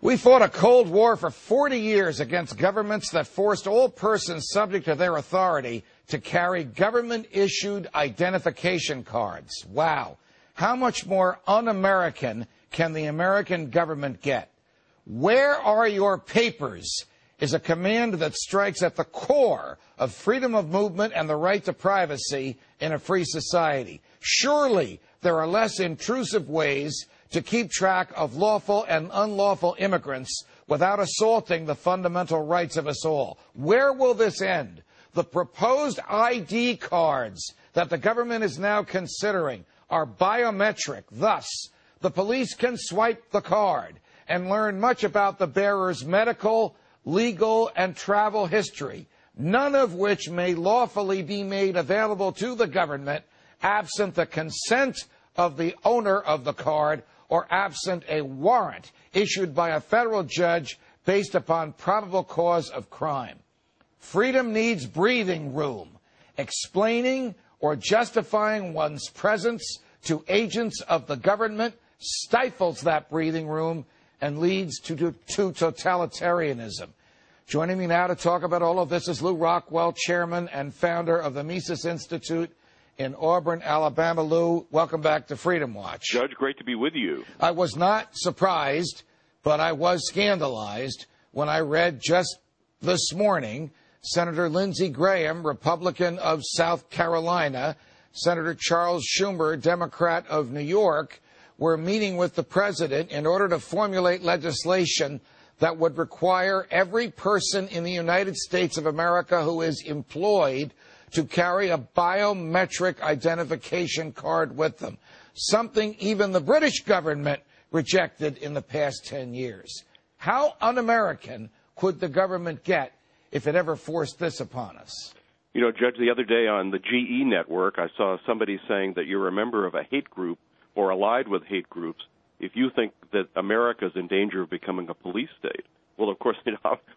We fought a Cold War for 40 years against governments that forced all persons subject to their authority to carry government-issued identification cards. Wow. How much more un-American can the American government get? Where are your papers is a command that strikes at the core of freedom of movement and the right to privacy in a free society. Surely there are less intrusive ways to keep track of lawful and unlawful immigrants without assaulting the fundamental rights of us all. Where will this end? The proposed ID cards that the government is now considering are biometric. Thus, the police can swipe the card and learn much about the bearer's medical, legal, and travel history, none of which may lawfully be made available to the government absent the consent of the owner of the card or absent a warrant issued by a federal judge based upon probable cause of crime. Freedom needs breathing room. Explaining or justifying one's presence to agents of the government stifles that breathing room and leads to totalitarianism. Joining me now to talk about all of this is Lew Rockwell, chairman and founder of the Mises Institute in Auburn, Alabama. Lew, welcome back to Freedom Watch. Judge, great to be with you. I was not surprised, but I was scandalized when I read just this morning Senator Lindsey Graham, Republican of South Carolina, Senator Charles Schumer, Democrat of New York, were meeting with the president in order to formulate legislation that would require every person in the United States of America who is employed to carry a biometric identification card with them, something even the British government rejected in the past 10 years. How un-American could the government get if it ever forced this upon us? You know, Judge, the other day on the GE network, I saw somebody saying that you're a member of a hate group or allied with hate groups if you think that America is in danger of becoming a police state. Well, of course,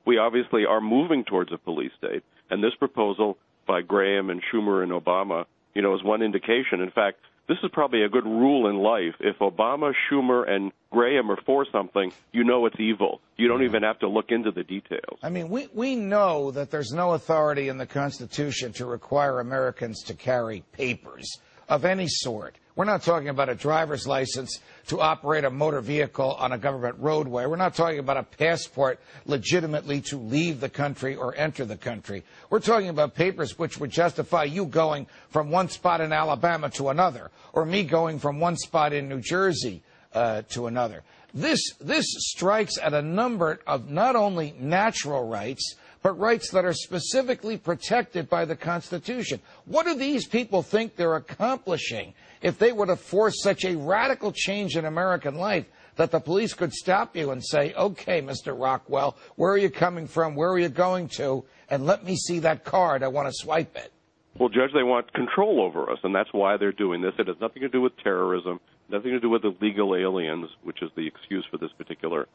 we obviously are moving towards a police state, and this proposal by Graham and Schumer and Obama, is one indication. In fact, this is probably a good rule in life. If Obama, Schumer, and Graham are for something, you know it's evil. You don't even have to look into the details. I mean, we know that there's no authority in the Constitution to require Americans to carry papers of any sort. We're not talking about a driver's license to operate a motor vehicle on a government roadway. We're not talking about a passport legitimately to leave the country or enter the country. We're talking about papers which would justify you going from one spot in Alabama to another, or me going from one spot in New Jersey to another. This strikes at a number of not only natural rights, but rights that are specifically protected by the Constitution. What do these people think they're accomplishing if they were to force such a radical change in American life that the police could stop you and say, okay, Mr. Rockwell, where are you coming from? Where are you going to? And let me see that card. I want to swipe it. Well, Judge, they want control over us, and that's why they're doing this. It has nothing to do with terrorism, nothing to do with illegal aliens, which is the excuse for this particular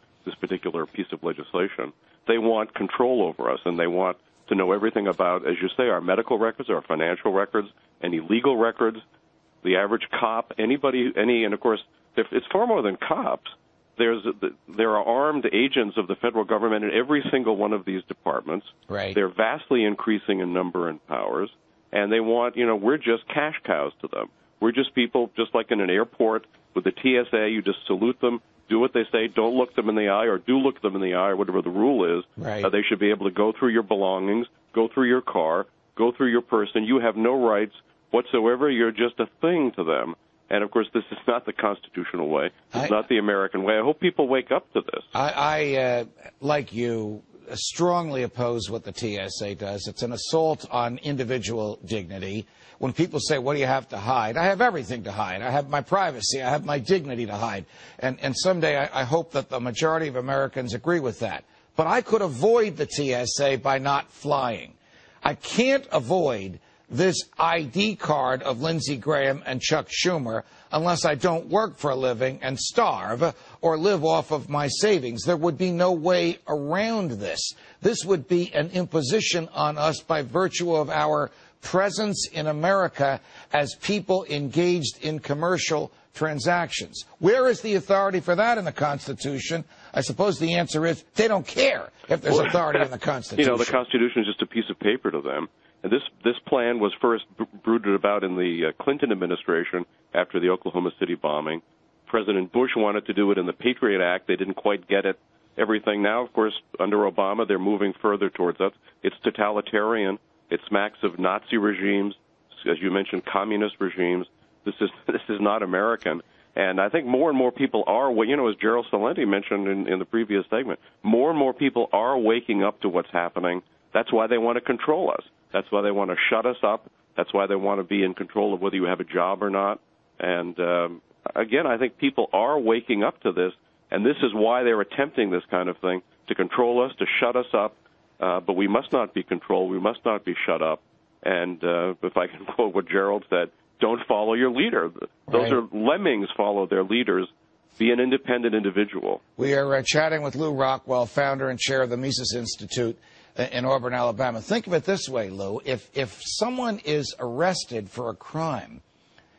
piece of legislation. They want control over us, and they want to know everything about, as you say, our medical records, our financial records, any legal records, the average cop, and of course, it's far more than cops. There are armed agents of the federal government in every single one of these departments. Right. They're vastly increasing in number and powers, and they want, we're just cash cows to them. We're just people, just like in an airport with the TSA, you just salute them, do what they say, don't look them in the eye, or do look them in the eye, or whatever the rule is. Right. They should be able to go through your belongings, go through your car, go through your person. You have no rights whatsoever. You're just a thing to them. And, of course, this is not the constitutional way. It's not the American way. I hope people wake up to this. I like you, strongly oppose what the TSA does. It's an assault on individual dignity. When people say, what do you have to hide? I have everything to hide. I have my privacy. I have my dignity to hide. And someday I hope that the majority of Americans agree with that. But I could avoid the TSA by not flying. I can't avoid this ID card of Lindsey Graham and Chuck Schumer unless I don't work for a living and starve or live off of my savings. There would be no way around this. This would be an imposition on us by virtue of our presence in America as people engaged in commercial transactions. Where is the authority for that in the Constitution? I suppose the answer is they don't care if there's authority in the Constitution. You know, the Constitution is just a piece of paper to them. And this plan was first brooded about in the Clinton administration after the Oklahoma City bombing. President Bush wanted to do it in the Patriot Act. They didn't quite get it. Everything now, of course, under Obama, they're moving further towards that. It's totalitarian. It smacks of Nazi regimes, as you mentioned, communist regimes. This is not American. And I think more and more people are, you know, as Gerald Celente mentioned in the previous segment, more and more people are waking up to what's happening. That's why they want to control us. That's why they want to shut us up. That's why they want to be in control of whether you have a job or not. And again, I think people are waking up to this, and this is why they're attempting this kind of thing, to control us, to shut us up. But we must not be controlled. We must not be shut up. And if I can quote what Gerald said, don't follow your leader. Those are lemmings follow their leaders. Be an independent individual. We are chatting with Lew Rockwell, founder and chair of the Mises Institute in Auburn, Alabama. Think of it this way, Lew. If someone is arrested for a crime,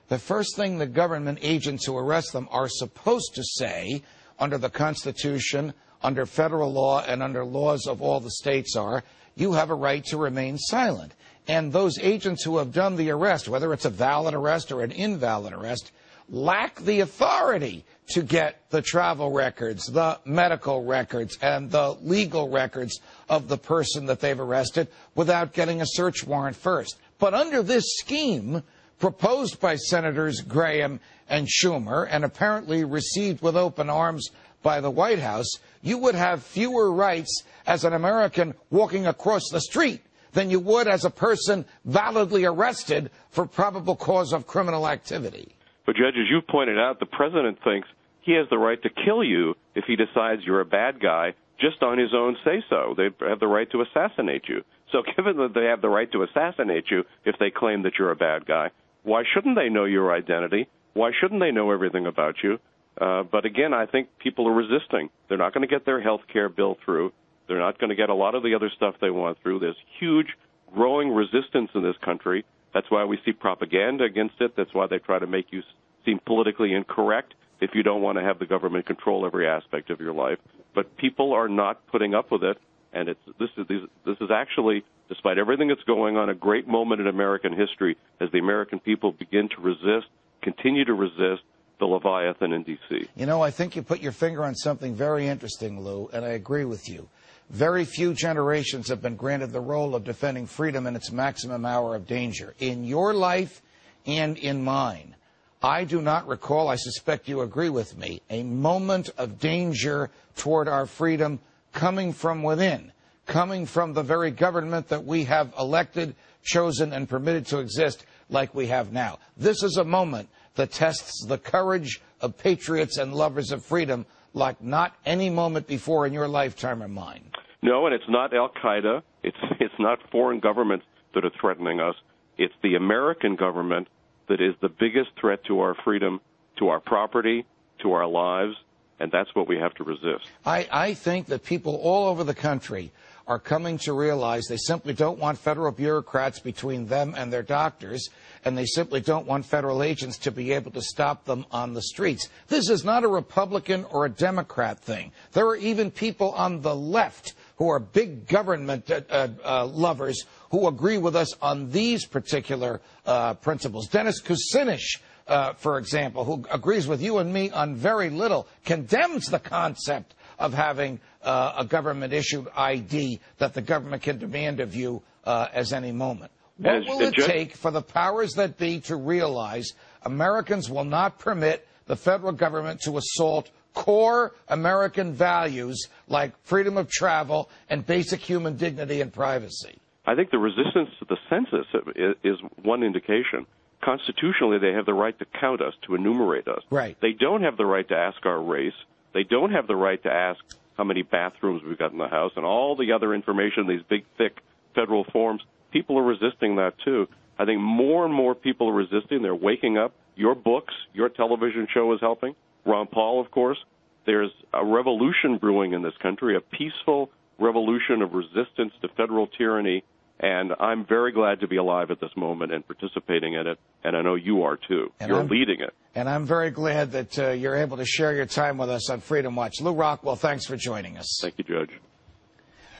the first thing the government agents who arrest them are supposed to say, under the Constitution, under federal law, and under laws of all the states are, you have a right to remain silent. And those agents who have done the arrest, whether it's a valid arrest or an invalid arrest, lack the authority to get the travel records, the medical records, and the legal records of the person that they've arrested without getting a search warrant first. But under this scheme proposed by Senators Graham and Schumer and apparently received with open arms by the White House, you would have fewer rights as an American walking across the street than you would as a person validly arrested for probable cause of criminal activity. But, Judge, as you pointed out, the president thinks he has the right to kill you if he decides you're a bad guy just on his own say-so. They have the right to assassinate you. So given that they have the right to assassinate you if they claim that you're a bad guy, why shouldn't they know your identity? Why shouldn't they know everything about you? But, again, I think people are resisting. They're not going to get their health care bill through. They're not going to get a lot of the other stuff they want through. There's huge growing resistance in this country. That's why we see propaganda against it. That's why they try to make you seem politically incorrect if you don't want to have the government control every aspect of your life. But people are not putting up with it, and this is actually, despite everything that's going on, a great moment in American history as the American people begin to resist, continue to resist the Leviathan in D.C. You know, I think you put your finger on something very interesting, Lew, and I agree with you. Very few generations have been granted the role of defending freedom in its maximum hour of danger. In your life and in mine, I do not recall, I suspect you agree with me, a moment of danger toward our freedom coming from within, coming from the very government that we have elected, chosen, and permitted to exist like we have now. This is a moment that tests the courage of patriots and lovers of freedom like not any moment before in your lifetime or mine. No, and it's not Al-Qaeda. It's not foreign governments that are threatening us. It's the American government that is the biggest threat to our freedom, to our property, to our lives, and that's what we have to resist. I think that people all over the country are coming to realize they simply don't want federal bureaucrats between them and their doctors, and they simply don't want federal agents to be able to stop them on the streets. This is not a Republican or a Democrat thing. There are even people on the left who are big government lovers who agree with us on these particular principles. Dennis Kucinich, for example, who agrees with you and me on very little, condemns the concept of having a government-issued ID that the government can demand of you as any moment. What will it take for the powers that be to realize Americans will not permit the federal government to assault core American values like freedom of travel and basic human dignity and privacy? I think the resistance to the census is one indication. Constitutionally, they have the right to count us, to enumerate us. Right. They don't have the right to ask our race. They don't have the right to ask how many bathrooms we've got in the house and all the other information, these big, thick federal forms. People are resisting that, too. I think more and more people are resisting. They're waking up. Your books, your television show is helping. Ron Paul, of course. There's a revolution brewing in this country, a peaceful revolution of resistance to federal tyranny And I'm very glad to be alive at this moment and participating in it, and I know you are too. You're leading it. And I'm very glad that you're able to share your time with us on Freedom Watch. Lew Rockwell, thanks for joining us. Thank you, Judge.